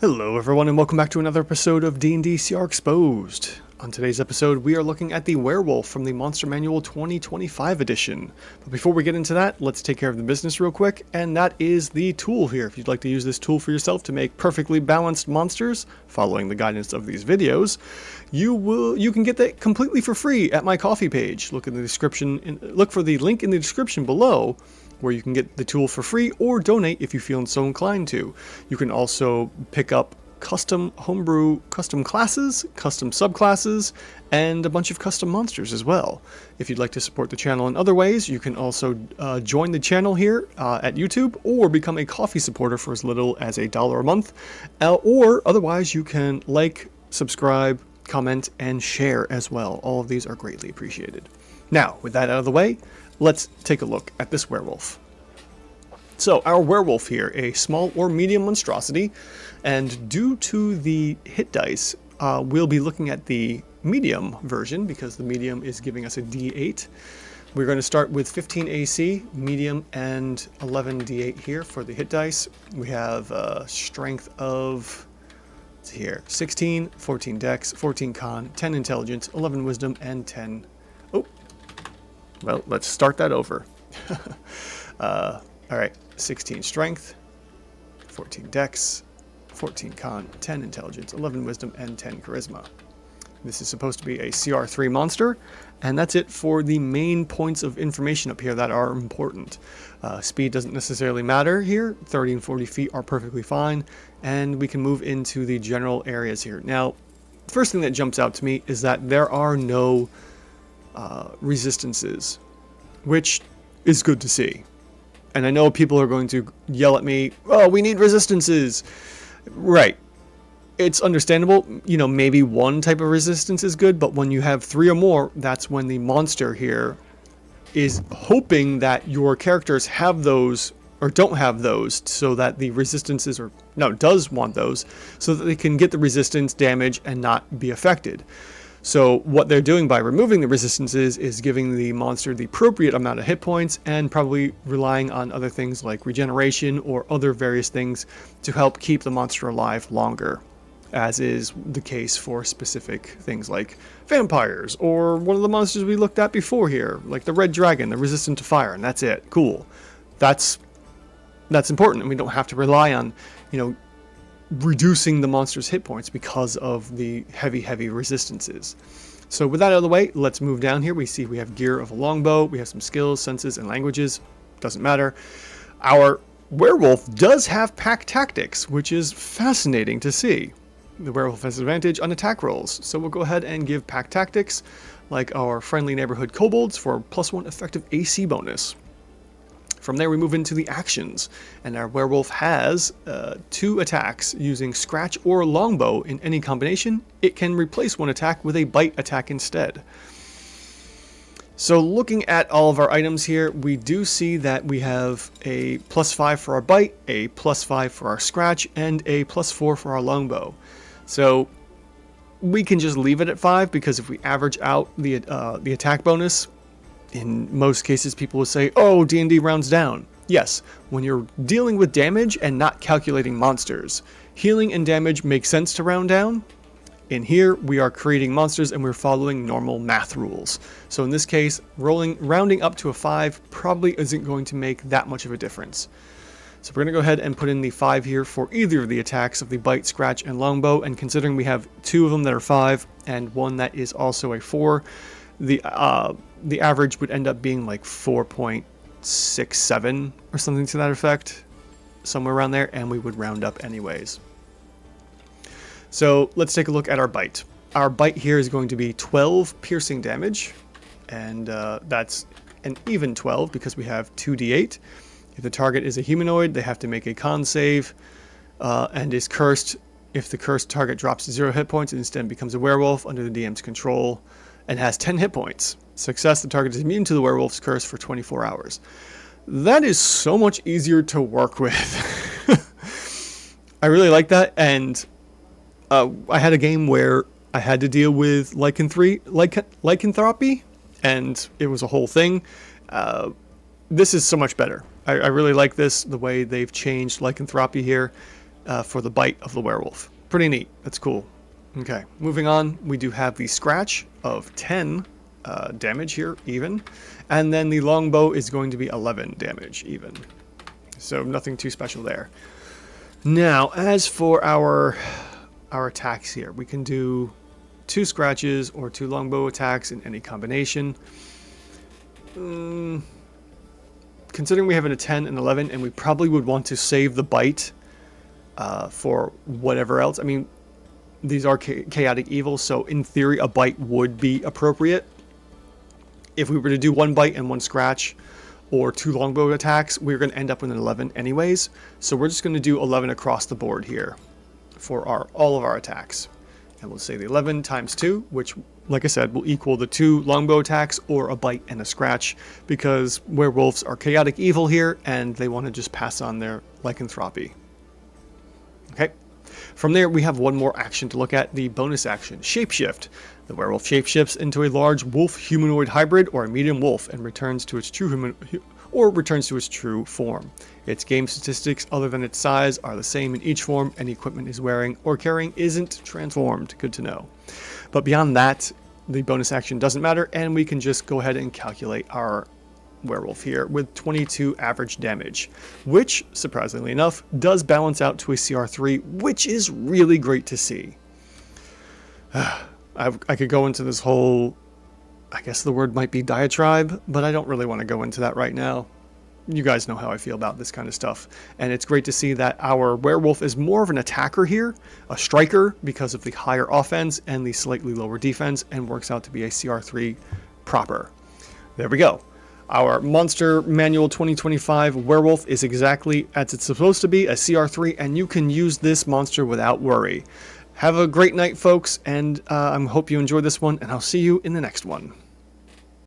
Hello everyone and welcome back to another episode of D&D CR Exposed. On today's episode we are looking at the Werewolf from the Monster Manual 2025 edition. But before we get into that, let's take care of the business real quick, and that is the tool here. If you'd like to use this tool for yourself to make perfectly balanced monsters, following the guidance of these videos, you can get that completely for free at my Ko-fi page. Look in the description, look for the link in the description below, where you can get the tool for free or donate if you feel so inclined to. You can also pick up custom homebrew, custom classes, custom subclasses, and a bunch of custom monsters as well. If you'd like to support the channel in other ways, you can also join the channel here at YouTube, or become a Ko-fi supporter for as little as $1 a month, or otherwise you can like, subscribe, comment, and share as well. All of these are greatly appreciated. Now, with that out of the way, let's take a look at this werewolf. So our werewolf here, a small or medium monstrosity, and due to the hit dice, we'll be looking at the medium version because the medium is giving us a D8. We're going to start with 15 AC, medium, and 11 D8 here for the hit dice. We have a strength of, let's see here, 16, 14 dex, 14 con, 10 intelligence, 11 wisdom, and 10... Oh, well, let's start that over. Alright, 16 strength, 14 dex, 14 con, 10 intelligence, 11 wisdom, and 10 charisma. This is supposed to be a CR3 monster, and that's it for the main points of information up here that are important. Speed doesn't necessarily matter here. 30 and 40 feet are perfectly fine, and we can move into the general areas here. Now, the first thing that jumps out to me is that there are no resistances, which is good to see. And I know people are going to yell at me, oh, we need resistances. Right. It's understandable, you know, maybe one type of resistance is good, but when you have 3 or more, that's when the monster here is hoping that your characters have those or don't have those, so that the resistances, or no, does want those, so that they can get the resistance, damage, and not be affected. So what they're doing by removing the resistances is giving the monster the appropriate amount of hit points, and probably relying on other things like regeneration or other various things to help keep the monster alive longer, as is the case for specific things like vampires, or one of the monsters we looked at before here, like the red dragon, they're resistant to fire, and that's it. Cool. That's important, and we don't have to rely on, you know, reducing the monster's hit points because of the heavy resistances. So with that out of the way, let's move down here. We see we have gear of a longbow, we have some skills, senses, and languages. Doesn't matter. Our werewolf does have pack tactics, which is fascinating to see. The werewolf has advantage on attack rolls, so we'll go ahead and give pack tactics, like our friendly neighborhood kobolds, for +1 effective AC bonus. From there we move into the actions, and our werewolf has 2 attacks using scratch or longbow in any combination. It can replace 1 attack with a bite attack instead. So looking at all of our items here, we do see that we have a +5 for our bite, a +5 for our scratch, and a +4 for our longbow. So we can just leave it at 5, because if we average out the attack bonus, in most cases people will say, oh, D&D rounds down. Yes, when you're dealing with damage and not calculating monsters, healing and damage make sense to round down. In here, we are creating monsters and we're following normal math rules. So in this case, rounding up to a 5 probably isn't going to make that much of a difference. So we're going to go ahead and put in the 5 here for either of the attacks of the bite, scratch, and longbow. And considering we have 2 of them that are 5 and 1 that is also a 4, the average would end up being like 4.67 or something to that effect, somewhere around there, and we would round up anyways. So let's take a look at our bite. Our bite here is going to be 12 piercing damage, and that's an even 12 because we have 2d8. If the target is a humanoid, they have to make a con save, and is cursed. If the cursed target drops to 0 hit points, it instead becomes a werewolf under the DM's control and has 10 hit points. Success, the target is immune to the werewolf's curse for 24 hours. That is so much easier to work with. I really like that, and I had a game where I had to deal with lycanthropy, and it was a whole thing. This is so much better. I really like this, the way they've changed lycanthropy here. for the bite of the werewolf. Pretty neat. That's cool. Okay, moving on, we do have the scratch of 10 damage here, even. And then the longbow is going to be 11 damage, even. So nothing too special there. Now, as for our attacks here, we can do 2 scratches or 2 longbow attacks in any combination. Considering we have a 10 and 11, and we probably would want to save the bite for whatever else. I mean, these are chaotic evil, so in theory a bite would be appropriate. If we were to do 1 bite and 1 scratch or 2 longbow attacks, we're going to end up with an 11 anyways. So we're just going to do 11 across the board here for all of our attacks. And we'll say the 11 times 2, which, like I said, will equal the 2 longbow attacks or a bite and a scratch, because werewolves are chaotic evil here and they want to just pass on their lycanthropy. Okay. From there, we have one more action to look at, the bonus action, Shapeshift. The werewolf shapeshifts into a large wolf-humanoid hybrid or a medium wolf and returns to its true form. Its game statistics, other than its size, are the same in each form. Any equipment is wearing or carrying isn't transformed. Good to know. But beyond that, the bonus action doesn't matter, and we can just go ahead and calculate our werewolf here with 22 average damage, which, surprisingly enough, does balance out to a CR3, which is really great to see. I could go into this whole, I guess the word might be diatribe, but I don't really want to go into that right now. You guys know how I feel about this kind of stuff, and it's great to see that our werewolf is more of an attacker here, a striker, because of the higher offense and the slightly lower defense, and works out to be a CR3 proper. There we go. Our Monster Manual 2025 Werewolf is exactly as it's supposed to be, a CR3, and you can use this monster without worry. Have a great night, folks, and I hope you enjoyed this one, and I'll see you in the next one.